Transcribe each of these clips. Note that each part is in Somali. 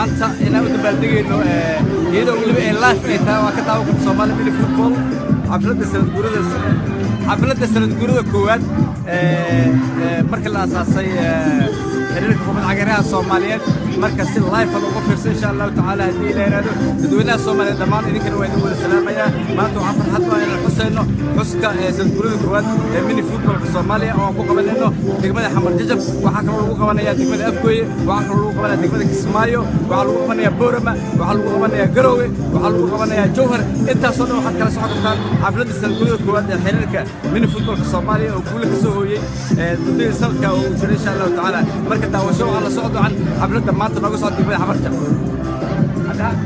maanta inaan u dabaaldegayno iyadoo weliba ay live ay tahay waa ka daawan karta Soomaali mini football xafladda sanad guurada koowaad markii la aasaasay xiriirka kubadda cagaraha Soomaaliyeed marka si live ah ugu fiirsan insha Allah taala hadii ila yiraahdo dadweynaha Soomaaliyeed dhamaan idinkana waa idin wada salaamaya maanta waxaan farxad u inaan xusayno xuska sanad guurada koowaad ee mini footballka Soomaaliya oo ku qabanayno degmada Xamar Jajab waxa kale lagu qabanayaa degmada Afgooye waxa kale lagu qabanayaa degmada Kismaayo waxa lagu qabanayaa Boorama waxa lagu qabanayaa Garowe waxa lagu qabanayaa Jowhar intaas oo dhan waxaad kala socon kartaan xafladda sanad guurada koowaad ee xiriirka mini footballka Soomaaliya oo guul ka soo hooyay muddo sanadka oo jiray insha Allah taala marka daawasho waxa la socdo aan xafladda maanta nooga soo dibay Xamar Jajab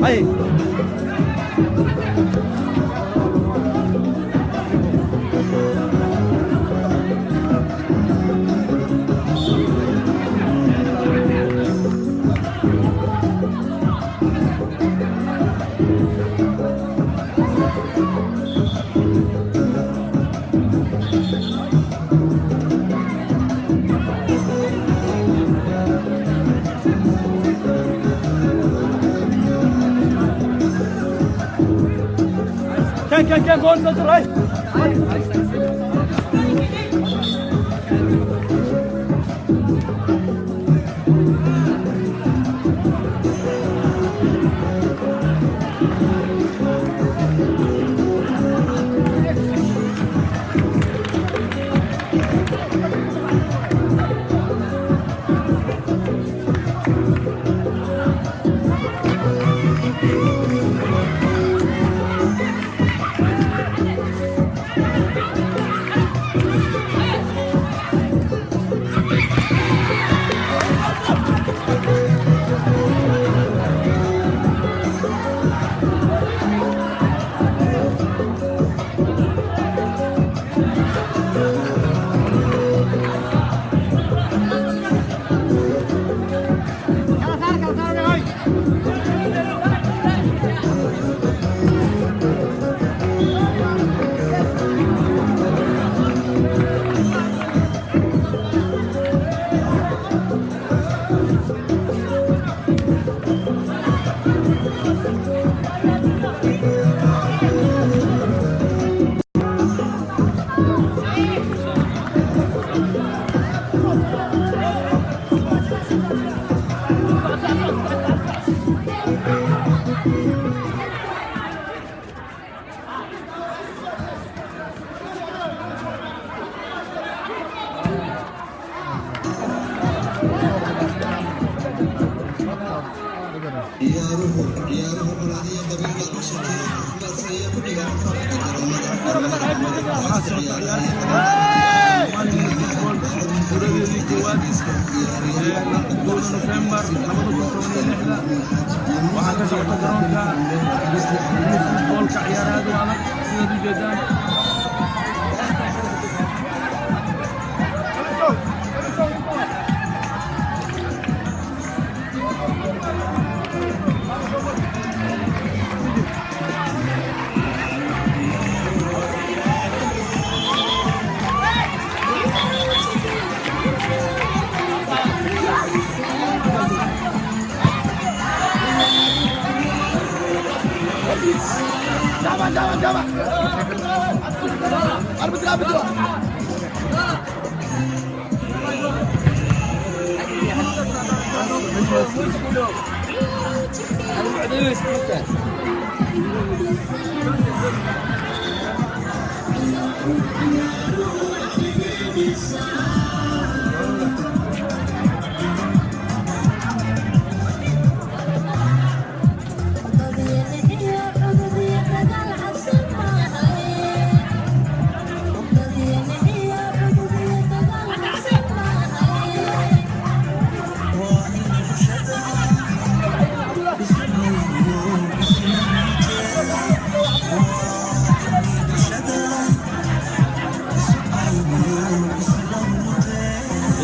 Hey. Can go on to the right.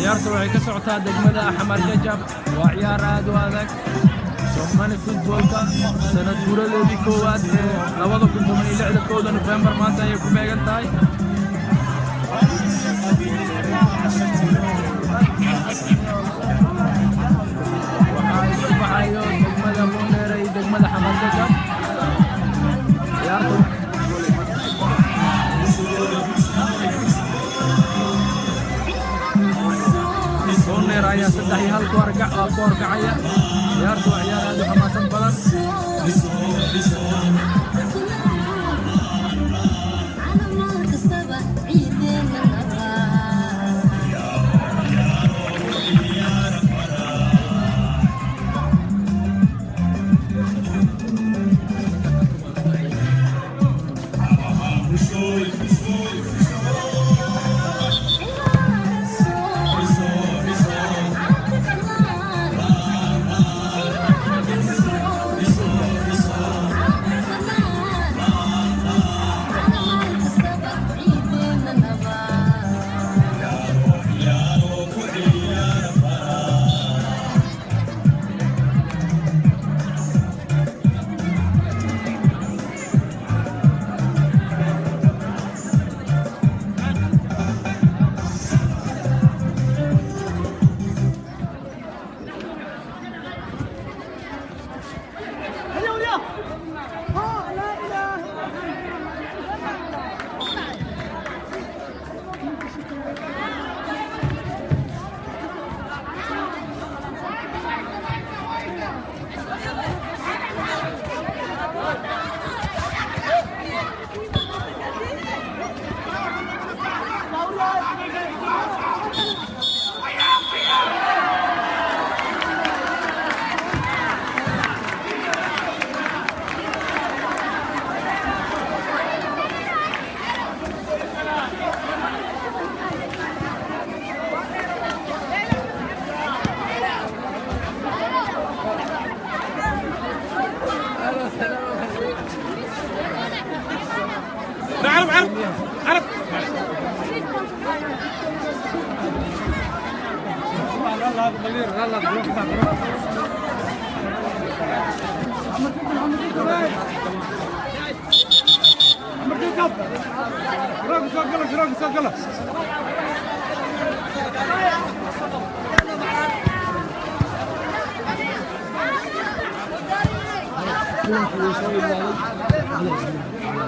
waxay ka socotaa degmada Xamar Jajab waa ciyaar aad u adag Soomaali footballka sanad guuradeedii koowaad ee 2016 November maanta ay ku beegan tahay waxayo degmada Boondheere iyo degmada Xamar Jajab ciyaartu Boondheere ayaa 3-1 ku horkacaya ciyaartu waa ciyaar aad u xamaasan badan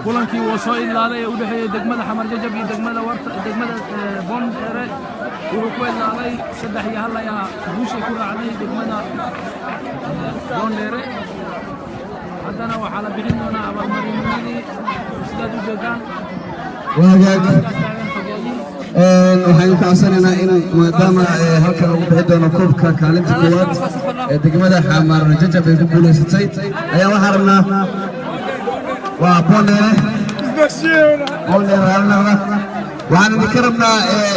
kulankii wuu soo ilaalay u dhaxeeyay degmada Xamar Jajab iyo degmada Boondheere wuxuu ku ilaalay 3-1 ayaa guusha ku raacday degmada Boondheere haddana waxaa la bixin doonaa abaalmarinadii sidaad u jeedaan waxaan ka codsanaynaa in maadaama halkan lagu bixi doono koobka kaalinta koowaad ee degmada Xamar Jajab ay ku guuleysatay ayaa waxaan rabnaa وبوليرة وأنا نكرمنا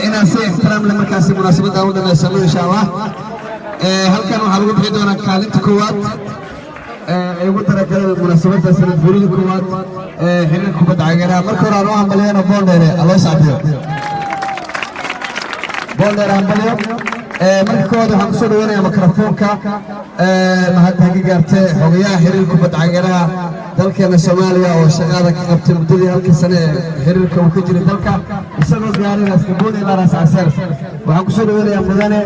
إن سي احترام لما كاسي مناسبة أولا نسميه إن شاء الله هل كانوا حلوين بحيدونا كالنت كوات يقول ترى المناسبات سنة فريد كوات هنا كوبا دعيرة مركورا روحا مليانا بوليرة الله يسعدك بوليرة مليان markooda waxaan kusoo dhaweynayaa mikrofoonka mahadda gaartay xogayaha xiriirka kubadda cagaraha dalkeena Soomaaliya oo shaqada ka qabtay muddadii halkii sano ee xiriirka uu ka jiray dalka isagoo gaaray Istanbul ilaa Ras Asar waxaan kusoo dhaweynayaa mudane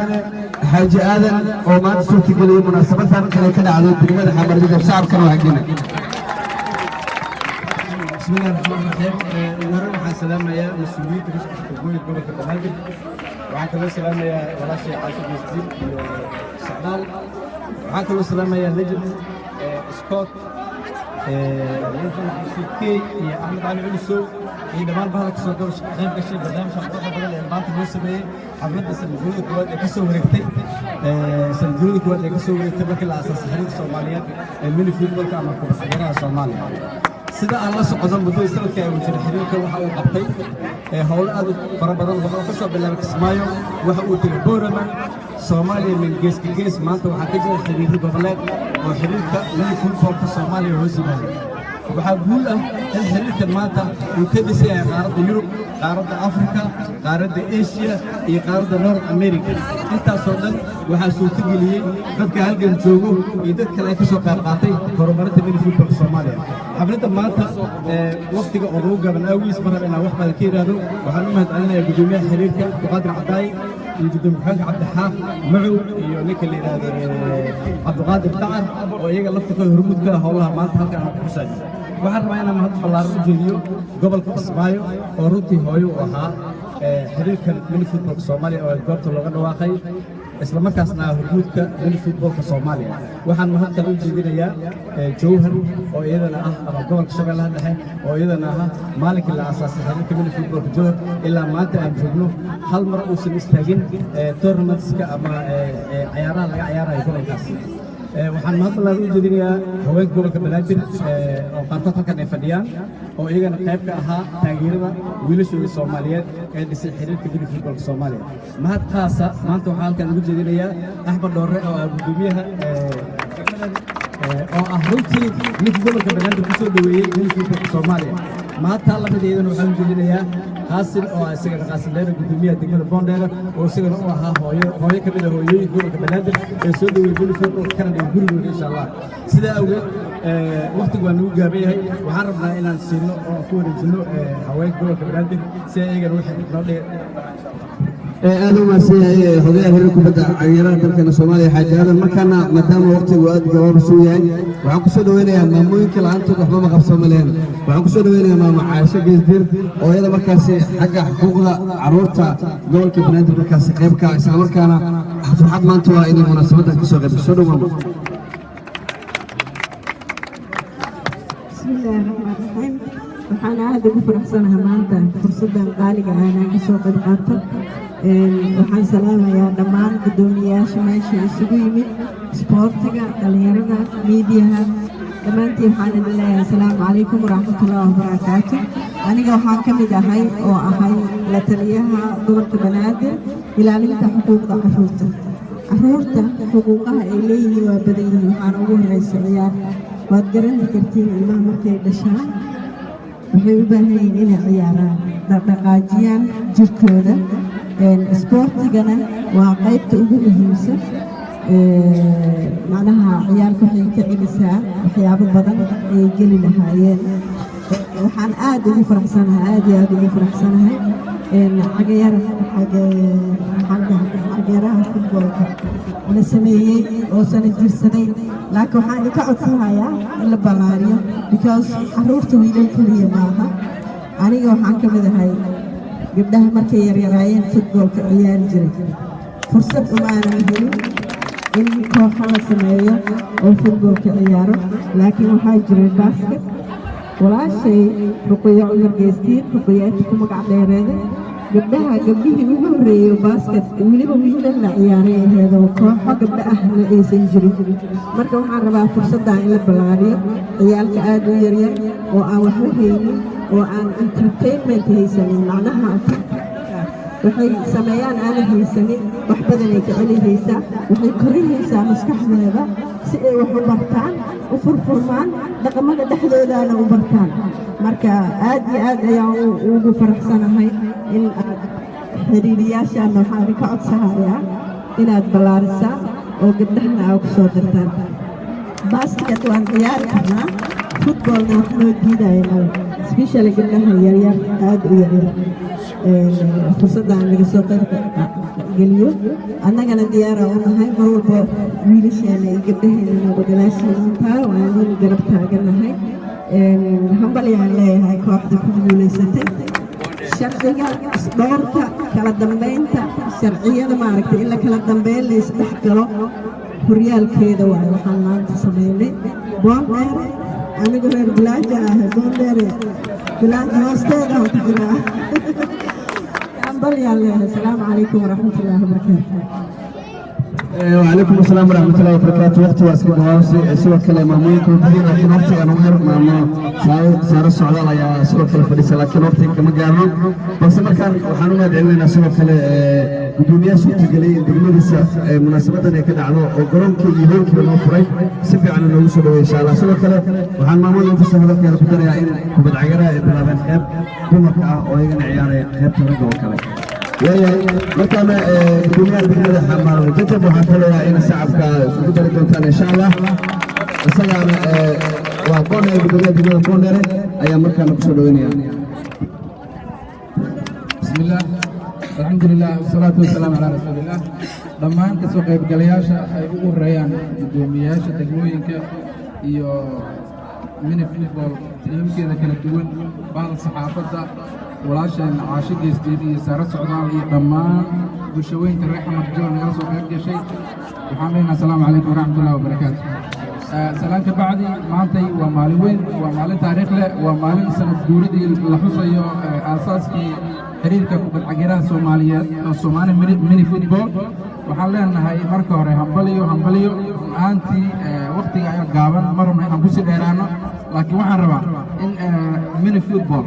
Xaaji Aadan oo maanta soo tigilay munaasabaddan kale ka dhacday degmada Xamarjab shacabkana waa gina bismillaahi waxaan salaamayaa mas'uuliyiinta ka shaqeeya gobolka Banaadir waxaan kaloo salaamayaa walaashay Caasho Geestiin iyo Socdaal waxaan kaloo salaamayaa Legend Scott CK iyo Ahmed Ali Culusow iyo dhammaan bahda ka soo qayb gashay barnaamijka quruxda badan ee maanta loo sameeyey xafladda sanadguurida koowaad ee ka soo wareegtay markii la aasaasay xiriirka Soomaaliyeed ee mini footballka ama kubadda cagaraha Soomaaliya sida aan la socdo muddo sanadka ay wajahday xiriirka waxa uu qabtay hawlo aad u fara badan oo ka soo bilaabay Kismaayo waxa uu tagay Boorama Soomaaliya min gees ka gees maanta waxa ka jira xiriir goboleed oo xiriirka mini footballka Soomaaliya hoos yimaada waxaa guul ah in xiriirkan maanta uu ka dhisay qaaradda Yurub qaaradda Afrika qaaradda Asia iyo qaaradda North America intaasoo dhan waxaa suurtageliyey dadka halkan joogo iyo dad kale ay ka soo qayb qaatay horumarinta mini footballka Soomaaliya xafladda maanta waqtiga oo ugu gaban awgiis mar inaan wax badan ka yiraahdo waxaan u mahadcelinayaa gudoomiyaha xiriirka Abduqaadir Cabdaay iyo gudoomiyaha Cabdixaaq Macow iyo ninka la yiraahdo Abduqaadir Tacar oo iyaga laftirkooda hormuud ka ah howlaha maanta halkan aan ku xusaayo waxaan rabaa inaan mahad ballaaran u jeediyo gobolka Kismaayo oo runtii hooyo u ahaa xiriirkan mini footballka Soomaaliya oo goobta looga dhawaaqay isla markaasna hormuudka mini footballka Soomaaliya waxaan mahad kale u jeedinayaa Jowhar oo iyadana ah ama gobolka Shabeellaha Dhexe oo iyadana ah maalinkii la aasaasay xiriirka mini footballka Jowhar ilaa maanta aan joogno hal mar uusan istaagin tournamentska ama ciyaaraha laga ciyaarayo gobolkaas waxaan mahad ballaaran u jeedinayaa haweenka gobolka Banaadir oo qaarkood halkan ay fadhiyaan oo iyagana qayb ka ahaa taageerada wiilashooda Soomaaliyeed ee dhisay xiriirka mini footballka Soomaaliya mahad khaasa maanta waxaan halkan ugu jeedinayaa Axmed Dhoore oo ah gudoomiyaha oo ah runtii ninka gobolka Banaadir ku soo dhaweeyay mini footballka Soomaaliya maanta labadeedana waxaan u jeedinayaa Qaasim oo isagana Qaasim Dheere gudoomiyaha degmada Boondheere oo isagana u ahaa hooyo ka mid ah hooyooyinka gobolka Banaadir ee soo dhaweeyay mini footballka Canada iyo gurigooda insha Allah sidaa awgeed waqtigu waa nagu gaaban yahay waxaan rabnaa inaan siino oo ku wareejino haweenka gobolka Banaadir si ay iyagana wixii noo dheer aad u maasiyay xogayaha xiriirka kubadda cagaraha dalkeena Soomaaliya Xaaji Aadan markaana maadaama waqtigu aad gabaab soo yahay waxaan ku soo dhaweynayaa maamooyinka la'aantood waxba ma qabsan maleen waxaan ku soo dhaweynayaa maamo Caasho Geesdiir oo iyada markaasi xagga xuquuqda carruurta gobolka Banaadir markaasi qayb ka ah isla markaana farxad maanta waa inay munaasabadda ka soo qayb gasho dhawaad waxaan aad ugu faraxsanahay maanta fursaddan qaaliga ah inaan ka soo qayb qaato waxaan salaamayaa dhammaan guddoomiyayaasha meesha isugu yimid isboortiga dhalinyarada miidiyaha dhammaantiin waxaan idin leeyahay asalaamu calaykum waraxmatullaahi wabarakaatu aniga waxaan ka mid ahay oo ahay la taliyaha gobolka Banaadir ilaalinta xuquuqda carruurta xuquuqaha ay leeyihiin waa badan yihiin waxaan ugu horeysa ciyaar waad garanti kartiin ilmaha markay dhashaan waxay u baahan yihiin inay ciyaaraan dhaqdhaqaajiyaan jirkooda isboortigana waa qaybta ugu muhiimsan macnaha ciyaarka waxay ka celisaa waxyaabo badan ay geli lahaayeen waxaan aad ugu faraxsanahay xageeraha futboolka la sameeyey oo sana jirsaday laakiin waxaan idinka codsanayaa in la ballaariyo because carruurta wiilal keliya maaha aniga waxaan ka mid ahay gabdhaha markay yaryaraayeen futboolka ciyaari jiray fursad umaanan helin in kooxa la sameeyo oo futboolka ciyaaro laakiin waxaa jiray basket walaashay Ruqayya Cumar Geestiin ruqayaadka ku magac dheereeday gabdhihii ugu horreeyey basket weliba wiilal la ciyaaray aheedoo kooxo gabdho ahna aysan jirin marka waxaan rabaa fursaddan in la ballaariyo ciyaalka aad u yaryar oo aan waxba haynin oo aan entertainment haysanin macnaha waxay sameeyaan aanan haysanin wax badanay jecelihaysaa waxay korinaysaa maskaxdeeda si ay wax u bartaan u furfurmaan dhaqamada dhexdoodana u bartaan marka aad iyo aad ayaan ugu faraxsanahay in aad xiriiriyaashaana waxaan ka codsanayaa inaad ballaarisaan oo gabdhahana aa ku soo dirtaan basket waan ciyaari karnaa footballna wax noo diidaya especially gabdhaha yaryar aad u yaryar fursaddan laga soo qaybgeliyo annagana diyaara u nahay mar walba wiilasheena iyo gabdhaheena badalaashiintaa waan garab taaganahay hambalyaan leeyahay kooxda ku guulaysatay sharciga dhowrka kala dambeynta sharciyada maaragtay in la kala dambeyn la isdhex galo horyaalkeeda waayo waxaan maanta sameynay boondheere anigu reer bilaaja ahay boondheere bilaaja hoosteeda aan ku jiraa hambalyaan leeyahay asalaamu calaykum waraxmatullaahi wabarakaatu وعليكم السلام ورحمة الله وبركاته وقت واسك دوامسي سوى كلا ماموينكم بدين لكن وقتي أنا غير ماما صار السعودية يا سوى كلا فريسة لكن وقتي كما قالوا بس ما كان وحنونا دعينا سوى كلا بدنيا سوى تجلي دقيقة مناسبة كده على وقرن كي يهون كي بنوفري سبي على نوصل إن شاء الله سوى كلا وحن ماما نوصل سهلة كلا بدنا يا إن كبد عجرة إبنا بن خير بمكة ويجن عيارة خير ترجع وكلا markaan gudoomiyaha degmada xamaar jajab waxaan kaleeyahay in shacabka isugu dari doontaan insha allah isagaana waa boondheere gudoomiyaha degmada boondheere ayaa markaana kusoo dhaweynaya bismillah alxamdulilah wasalaatu wasalaamu calaa rasuulillah dhammaan kasoo qaybgalayaasha ay ugu horeeyaan gudoomiyayaasha degmooyinka iyo mini football tiimkeeda kala duwan bahda saxaafadda walaasheen caasho geesteed iyo saaro socdaal iyo dhammaan bulshooyinka reer xamar jabal nagala soo qayb gashay waxaan leenahay asalaamu calaykum waraxmatullahi wabarakaatu salaan ka bacdi maantay waa maalin weyn waa maalin taariikh leh waa maalin sanad guuridii la xusayo aasaaskii xiriirka kubad cagiraha soomaaliyeed oo Soomaali mini football waxaan leenahay marka hore hambaliyo aantii waqtiga ayaa gaaban marna aan ku sii dheeraano laakiin waxaan rabaa in mini football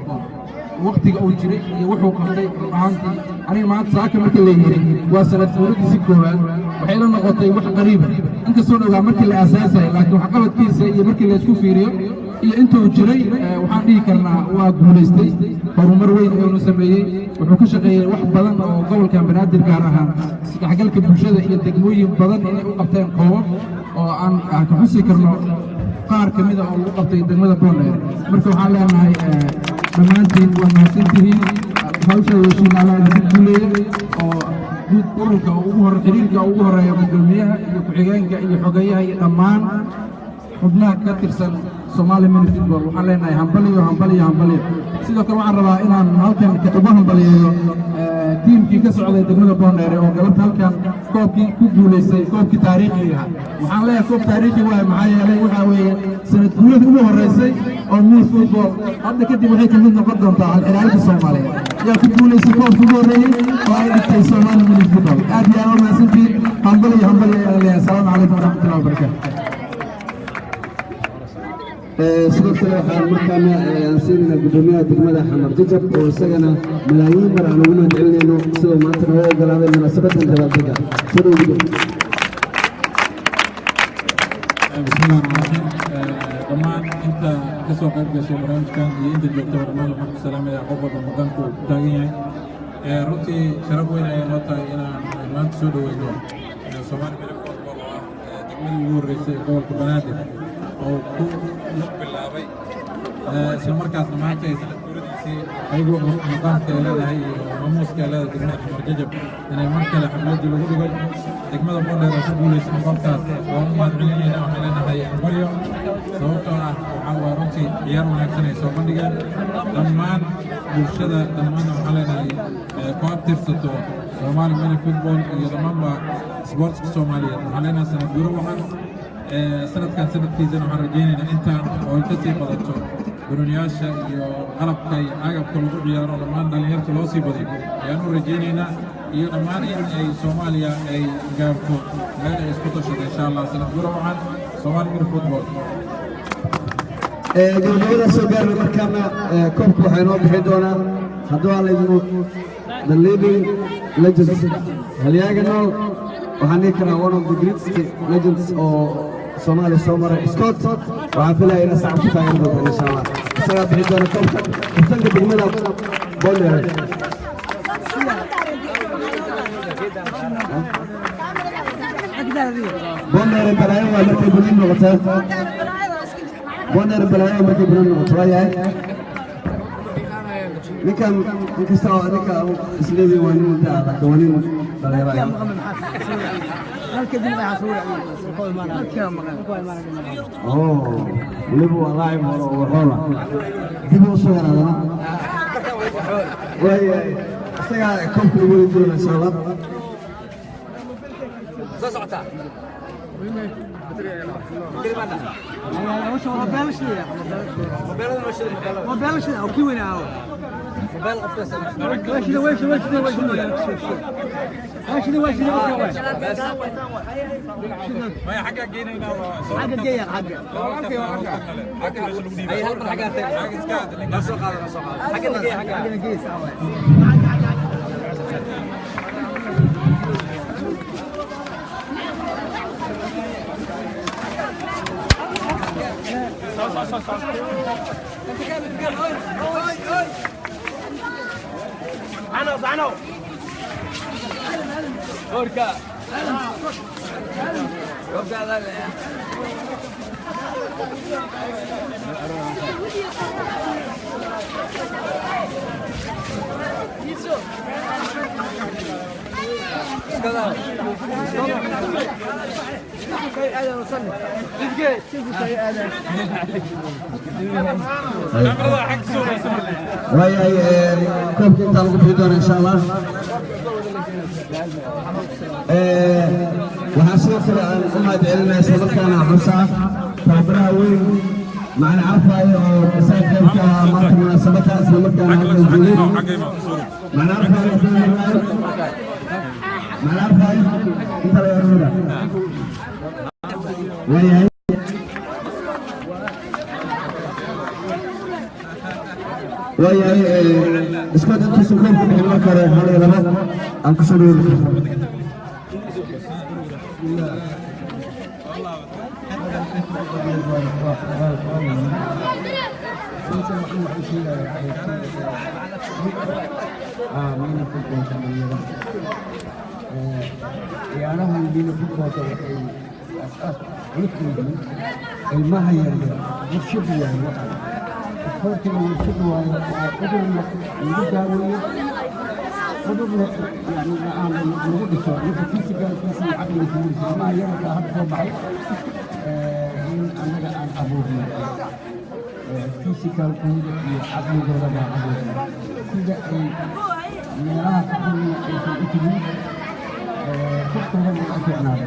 waqtiga uu jiray iyo wuxuu qabtay ahaantii aniga maanta saaka markii la yiri waa sanad guuridii koowaad waxay la noqotay wax qariib inkastoo ogaa markii la aasaasay laakiin wax qabadkiisa iyo markii la isku fiiriyo iyo intuu jiray waxaan dhihi karnaa waa guulaystay horumar weyn oo sameeyay wuxuu ka shaqeeyay wax badan oo gobolka banaadir gaar ahaan isdhexgalka bulshada iyo degmooyin badan inay u qabteen qoobab oo aan ka xusi karno qaar ka mid ah oo lagu qabtay degmada boondheere marka waxaan leenahay dhammaantiin waa mahadsantihiin hawsha weshiinaalaada ku guuleeyay oo guud ururka xiriirka ugu horeeya gudoomiyaha iyo ku-xigeenka iyo xogeyaha iyo dhammaan xubnaha ka tirsan Soomaali mini football waxaan leenahay hambaliyo sidoo kale waxaan rabaa inaan halkan uga hambaliyeeyo tiimkii ka socday degmada boondheere oo galabta halkan koobkii ku guulaystay koobkii taariikhiga waxaan leeyahay koob taariikhi waay maxaa yeelay waxaa weeye sanad guuladii ugu horreysay oo mini football hadda kadib waxay ka mid noqon doontaa xiriirka Soomaaliyeed yaa ku guulaystay koobkii ugu horreeyay oo ay dhigtay Soomaali mini football aad iyo aad u mahadsantihiin hambaliyo ayaan leeyahay asalaamu calaykum waraxmatullahi wabarakaatu sidoo kale waxaan markaana aan siinayna gudoomiyaha degmada xamar jajab oo isagana malaayiin mar aan ugu mahadcelinayno sidoo maanta noo ogolaaday munaasabadan dabaaldega soo dhow bismillahi rahmaani dhammaan inta ka soo qayb gashay barnaamijkan iyo inta joogta dhammaan waxaan ku salaamayaa qof walba maqaanku ku taagan yahay runtii sharaf weyn ayay noo tahay inaan maanta soo dhoweyno Soomaali mini football oo ah degmadii ugu horreysay ee gobolka banaadir oo ku bilaabay isla markaasna maanta ay sanad guuradiisii ayagoo maqaamka ay leedahay iyo maamuuska ay leedahay degmada xamar jajab inay mar kale xafladii lagu dhigay degmada boondheere oo ku guulaysay qolkaas waan u mahadcelinayna waxaan leenahay hambalyo sababtoo ah waxaa waa runtii ciyaar wanaagsan ay soo bandhigeen dhammaan bulshada dhammaanna waxaan leenahay ku abtirsato Soomaali mini football iyo dhammaanba sportska Soomaaliyeed waxaan leenahay sanad guuro waxaan sanadkan sanadkiisana waxaan rajaynaynaa intaan oo ka sii badato برونياشا قلب كي عقب كل غيار لما دليرت لوسي بدي يعني رجينا iyo dhammaan in ay Soomaaliya ay gaarto meel ay isku tashato insha Allah sanad gudaha Soomaali mir football gabadha soo gaarnay markaana koobka waxay noo bixi doonaa hadduu aan leedino the living legends haliyaaga nool waxaan dhihi karaa one of the greatest legends oo Soomaaliya soo maray Scott waxaan filayaa inay sacab ku taageeri doonto insha Allah isagaa bixi doona koobka tartanka degmada Boondheere Boondheere balaayo waa markay bunin noqotaa Boondheere balaayo markay bunin noqoto waayahay ninkan inkasta oo ninka isleedii waa nin muddo ah laakiin waa nin dhalinyaro weliba waa laacib hore oo waxoola dib u soo yaraadana waayahay isagaa koobka lagu weli doona insha Allah عنو أوركا وياي كوبك انت لو بيدون ان شاء الله وحاسس ان امد علمي سبقنا حصه فبرا وين معنا عفاي ومساكن ما مناسبتها سبقنا معنا عفاي معنا عفاي انت يا رودا وياي وياي اسكت انت سكون في المكره هذا لما انك سوري ciyaarahan diina futbolka waxay asaas culus ilmaha warshad waaye waxaa isboortiga warshad waaye cudurna lagu daaweeyo cudurna yani lagu dhiso ninka fisigaalkiisa iyo caqligiisa ilmaha yararkaa hadda soo baxay in annaga aan abuurno fisigaalkooda iyo caqligooda baan abuurno sida ay meelaha kaxulna aysan u tegin dadkooda lagu fiicnaado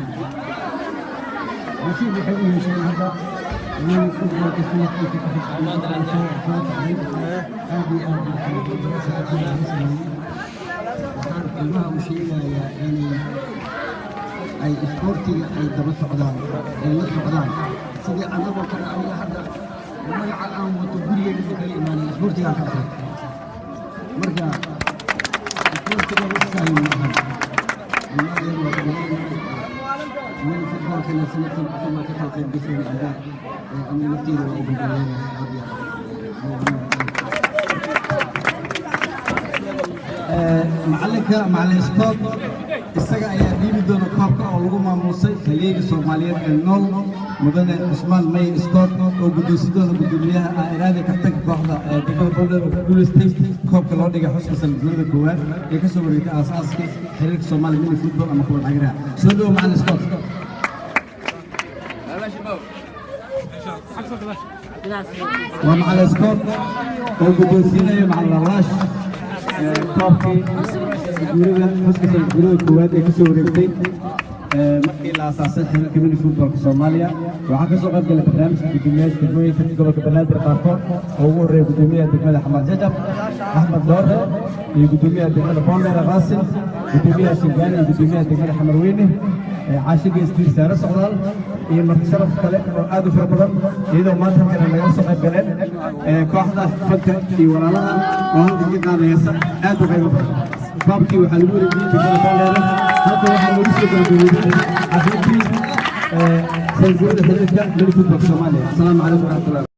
nasiib waxay u yeesheen hadda من فضلك سيدتي في كفر عن هذه الماء مشينا يعني أي إسبورتي أي دبل سعودان أي سعودان سيدي أنا بكرة أي حدا وما العالم وتقولي لي الإيمان إسبورتي عن كفر مرجع إسبورتي بس سايم ما غير من فضلك نسيت ثم تفاقد بسم الله أمي نفتير وأبو بلاد معلك مع الإسقاط السجع يديم دون كابك أو لغة موسى خليج الصوماليين النول مدن عثمان ماي إسقاط وجدوس دون بدوليها إرادة كتك بعض دكتور بدول ستيت كابك لو دقة حسن سلسلة الكوات يكسر ريت أساس خليج الصومال من الفوتبول أما كون عجرة سودو مع الإسقاط ومع الاسكوت وجودنا مع الراش كوبي جورينا مسكت الجروب الكويت يكسو ريبتي markii la aasaasay xiriirka mini footballka Soomaaliya waxaa ka soo qayb galay barnaamijka guddoomiyaasha degmooyinka gobolka Banaadir qaarkood oo ugu horreeya guddoomiyaha degmada Xamar Jajab Axmed Doore iyo guddoomiyaha degmada Boondheere Qaasim guddoomiyaha Shingaani iyo guddoomiyaha degmada Xamar Weyne caashiga istiir saare socdaal iyo marti sharaf kale oo aad u fara badan iyadoo maanta kale laga soo qayb galeen kooxda fanka iyo walaalaha oo halka ka qaadaysa aad u qayb badan baabkii waxaa lagu wareejiyey degmada Boondheere halka waxaa lagu soo gabagabeeyey xafladii sanadguurada xiriirka mini footballka Soomaaliya. Asalaamu calaykum waraxmatullahi